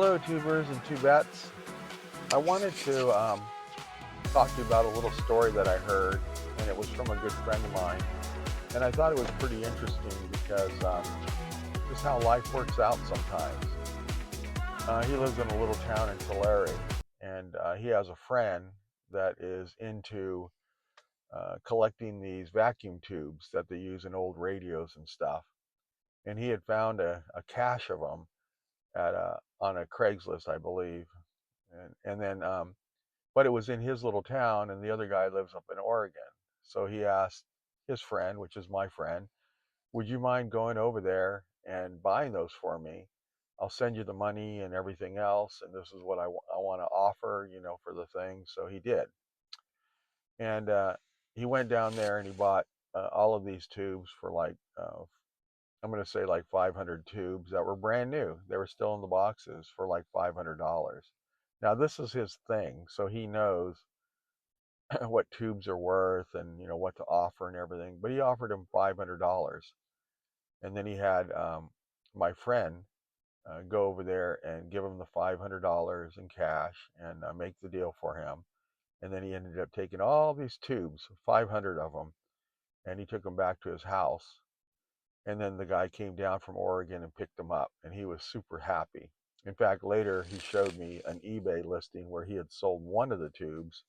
Hello, tubers and tubettes. I wanted to talk to you about a little story that I heard, and it was from a good friend of mine. And I thought it was pretty interesting because just how life works out sometimes. He lives in a little town in Tulare, and he has a friend that is into collecting these vacuum tubes that they use in old radios and stuff. And he had found a cache of them on a Craigslist, I believe. And then but it was in his little town, and the other guy lives up in Oregon. So he asked his friend, which is my friend, would you mind going over there and buying those for me? I'll send you the money and everything else, and this is what I want to offer, for the thing. So he did. And he went down there and he bought all of these tubes for like, I'm going to say like 500 tubes that were brand new. They were still in the boxes for like $500. Now, this is his thing, so he knows what tubes are worth and what to offer and everything. But he offered him $500, and then he had my friend go over there and give him the $500 in cash and make the deal for him. And then he ended up taking all these tubes, 500 of them, and he took them back to his house. And then the guy came down from Oregon and picked them up, and he was super happy. In fact, later he showed me an eBay listing where he had sold one of the tubes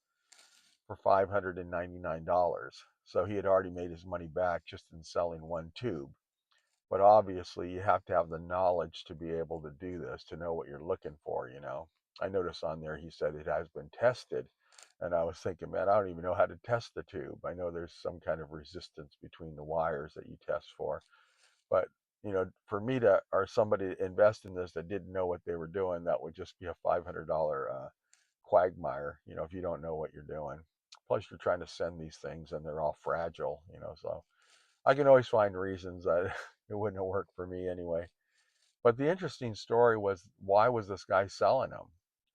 for $599. So he had already made his money back just in selling one tube. But obviously, you have to have the knowledge to be able to do this, to know what you're looking for. I noticed on there he said it has been tested. And I was thinking, man, I don't even know how to test the tube. I know there's some kind of resistance between the wires that you test for. But, for me to, or somebody to invest in this that didn't know what they were doing, that would just be a $500 quagmire, if you don't know what you're doing. Plus, you're trying to send these things and they're all fragile. So I can always find reasons that it wouldn't have worked for me anyway. But the interesting story was, why was this guy selling them?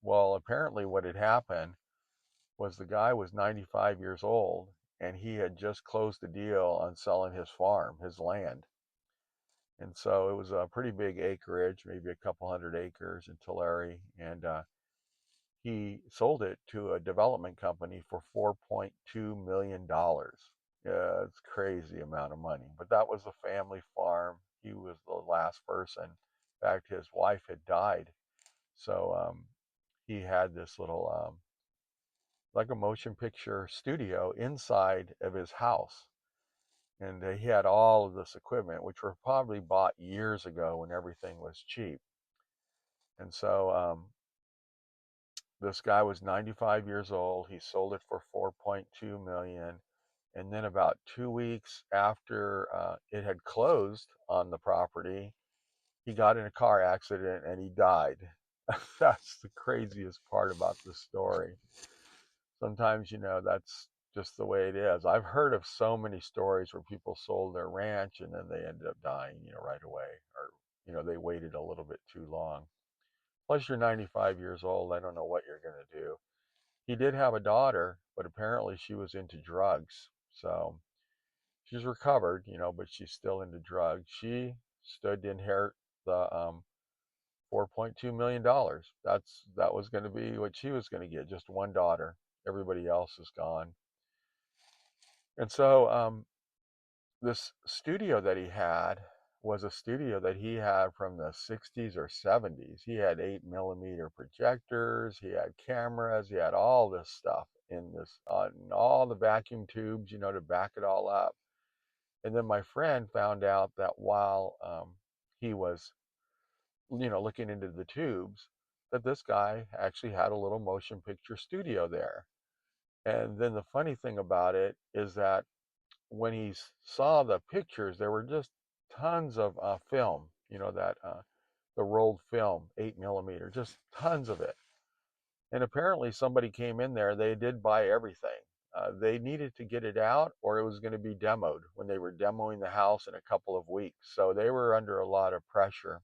Well, apparently, what had happened was the guy was 95 years old and he had just closed the deal on selling his farm, his land. And so it was a pretty big acreage, maybe a couple hundred acres in Tulare. And he sold it to a development company for $4.2 million. Yeah, it's crazy amount of money. But that was a family farm. He was the last person. In fact, his wife had died. So he had this little, like a motion picture studio inside of his house. And he had all of this equipment, which were probably bought years ago when everything was cheap. And so this guy was 95 years old. He sold it for 4.2 million. And then about 2 weeks after it had closed on the property, he got in a car accident and he died. That's the craziest part about the story. Sometimes, that's just the way it is. I've heard of so many stories where people sold their ranch and then they ended up dying, right away, or, they waited a little bit too long. Plus, you're 95 years old. I don't know what you're going to do. He did have a daughter, but apparently she was into drugs. So she's recovered, but she's still into drugs. She stood to inherit the $4.2 million. That was going to be what she was going to get, just one daughter. Everybody else is gone. And so this studio that he had was a studio that he had from the 60s or 70s. He had 8mm projectors, he had cameras, he had all this stuff in this, and all the vacuum tubes, to back it all up. And then my friend found out that while he was, looking into the tubes, that this guy actually had a little motion picture studio there. And then the funny thing about it is that when he saw the pictures, there were just tons of film, that the rolled film, 8mm, just tons of it. And apparently somebody came in there, they did buy everything. They needed to get it out or it was going to be demoed when they were demoing the house in a couple of weeks. So they were under a lot of pressure.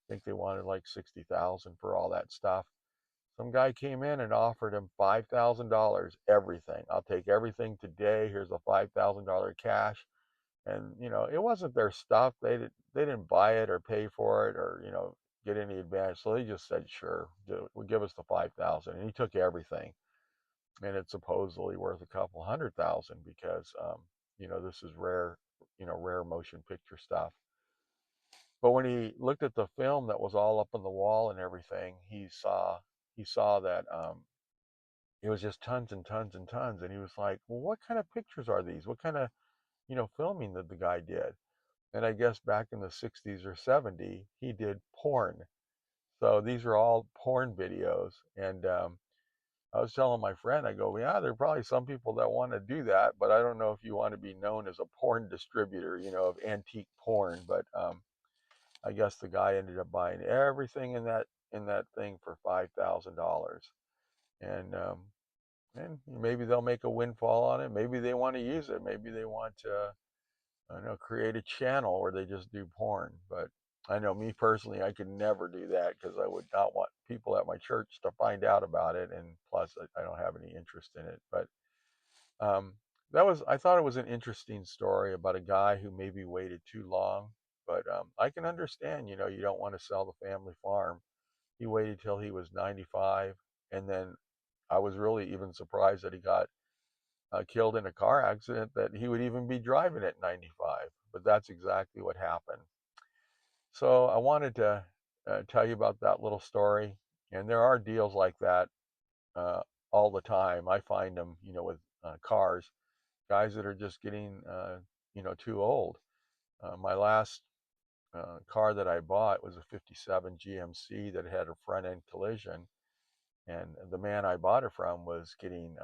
I think they wanted like 60,000 for all that stuff. Some guy came in and offered him $5,000, everything. I'll take everything today. Here's a $5,000 cash. And it wasn't their stuff. They didn't buy it or pay for it, or get any advantage. So they just said, sure, we'll give us the 5,000. And he took everything. And it's supposedly worth a couple 100,000 because, this is rare, rare motion picture stuff. But when he looked at the film that was all up on the wall and everything, he saw that it was just tons and tons and tons. And he was like, well, what kind of pictures are these? What kind of, filming that the guy did? And I guess back in the 60s or 70s, he did porn. So these are all porn videos. And I was telling my friend, I go, yeah, there are probably some people that want to do that, but I don't know if you want to be known as a porn distributor, of antique porn. But I guess the guy ended up buying everything in that thing for $5,000, and maybe they'll make a windfall on it. Maybe they want to use it. Maybe they want to, I don't know, create a channel where they just do porn. But I know me personally, I could never do that because I would not want people at my church to find out about it, and plus I don't have any interest in it. But um, I thought it was an interesting story about a guy who maybe waited too long. But I can understand, you don't want to sell the family farm. He waited till he was 95, and then I was really even surprised that he got killed in a car accident, that he would even be driving at 95. But that's exactly what happened. So I wanted to tell you about that little story. And there are deals like that uh, all the time. I find them, with cars, guys that are just getting, too old. My last car that I bought was a 57 GMC that had a front end collision. And the man I bought it from was getting,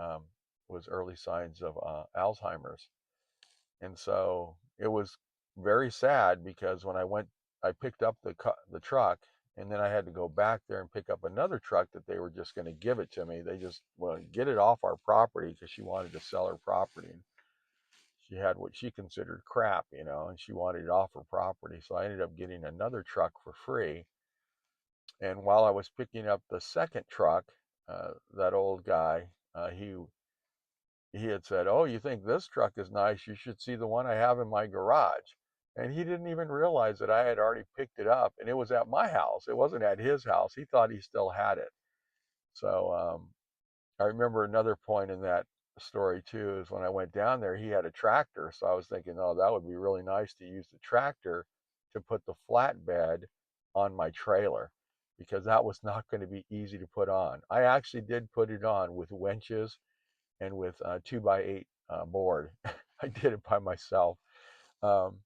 was early signs of Alzheimer's. And so it was very sad because when I picked up the truck, and then I had to go back there and pick up another truck that they were just going to give it to me. They just, well, get it off our property because she wanted to sell her property. And she had what she considered crap, and she wanted it off her property. So I ended up getting another truck for free. And while I was picking up the second truck, that old guy, he had said, "Oh, you think this truck is nice? You should see the one I have in my garage." And he didn't even realize that I had already picked it up, and it was at my house. It wasn't at his house. He thought he still had it. So I remember another point in that story too is when I went down there, he had a tractor. So I was thinking, oh, that would be really nice to use the tractor to put the flatbed on my trailer, because that was not going to be easy to put on. I actually did put it on with winches and with 2x8 board. I did it by myself. Um,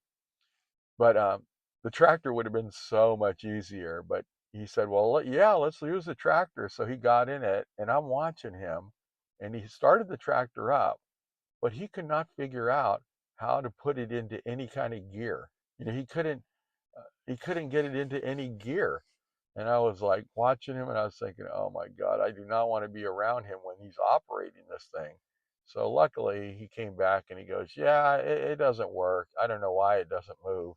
but the tractor would have been so much easier. But he said, well, yeah, let's use the tractor. So he got in it, and I'm watching him, and he started the tractor up, but he could not figure out how to put it into any kind of gear. He couldn't get it into any gear. And I was like watching him, and I was thinking, oh my God, I do not want to be around him when he's operating this thing. So luckily he came back and he goes, yeah, it doesn't work. I don't know why it doesn't move.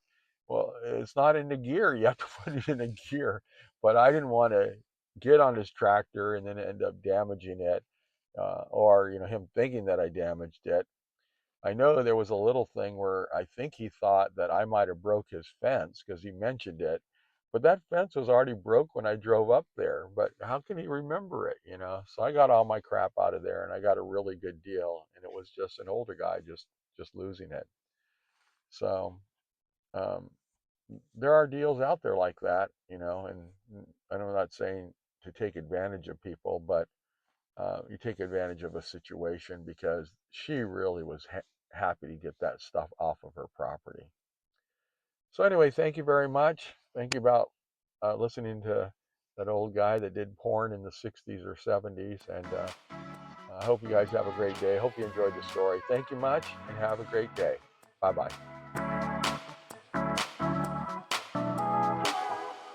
Well, it's not in the gear. You have to put it in a gear. But I didn't want to get on his tractor and then end up damaging it, or him thinking that I damaged it. I know there was a little thing where I think he thought that I might have broke his fence because he mentioned it, but that fence was already broke when I drove up there. But how can he remember it? So I got all my crap out of there, and I got a really good deal, and it was just an older guy just losing it. So um, there are deals out there like that, and I'm not saying to take advantage of people, but you take advantage of a situation because she really was happy to get that stuff off of her property. So anyway, thank you very much. Thank you about listening to that old guy that did porn in the 60s or 70s. And I hope you guys have a great day. Hope you enjoyed the story. Thank you much, and have a great day. Bye-bye.